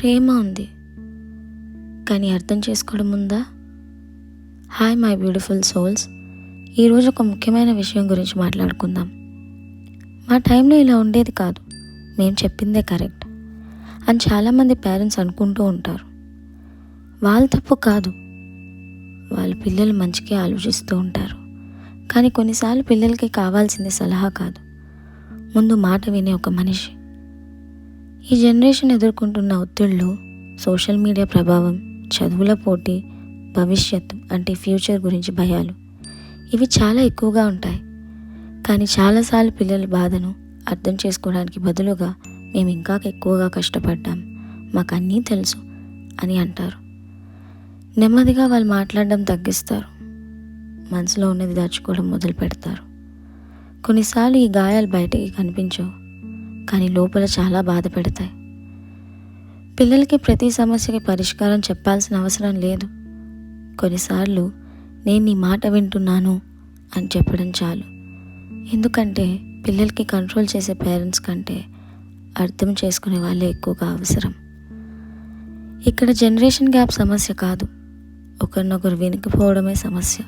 ప్రేమ ఉంది, కానీ అర్థం చేసుకోవడం ఉందా? హాయ్ మై బ్యూటిఫుల్ సోల్స్, ఈరోజు ఒక ముఖ్యమైన విషయం గురించి మాట్లాడుకుందాం. మా టైంలో ఇలా ఉండేది కాదు, మేము చెప్పిందే కరెక్ట్ అని చాలామంది పేరెంట్స్ అనుకుంటూ ఉంటారు. వాళ్ళ తప్పు కాదు, వాళ్ళ పిల్లలు మంచిగా ఆలోచిస్తూ ఉంటారు. కానీ కొన్నిసార్లు పిల్లలకి కావాల్సింది సలహా కాదు, ముందు మాట వినే ఒక మనిషి. ఈ జనరేషన్ ఎదుర్కొంటున్న ఒత్తిళ్ళు, సోషల్ మీడియా ప్రభావం, చదువుల పోటీ, భవిష్యత్తు అంటే ఫ్యూచర్ గురించి భయాలు, ఇవి చాలా ఎక్కువగా ఉంటాయి. కానీ చాలాసార్లు పిల్లల బాధను అర్థం చేసుకోవడానికి బదులుగా మేము ఇంకా ఎక్కువగా కష్టపడ్డాం, మాకు అన్నీ తెలుసు అని అంటారు. నెమ్మదిగా వాళ్ళు మాట్లాడడం తగ్గిస్తారు, మనసులో ఉన్నది దాచుకోవడం మొదలు పెడతారు. కొన్నిసార్లు ఈ గాయాలు బయటికి కనిపించవు, కానీ లోపల చాలా బాధ పెడతాయి. పిల్లలకి ప్రతి సమస్యకి పరిష్కారం చెప్పాల్సిన అవసరం లేదు. కొన్నిసార్లు నేను నీ మాట వింటున్నాను అని చెప్పడం చాలు. ఎందుకంటే పిల్లలకి కంట్రోల్ చేసే పేరెంట్స్ కంటే అర్థం చేసుకునే వాళ్ళే ఎక్కువగా అవసరం. ఇక్కడ జనరేషన్ గ్యాప్ సమస్య కాదు, ఒకరినొకరు వినికిపోవడమే సమస్య.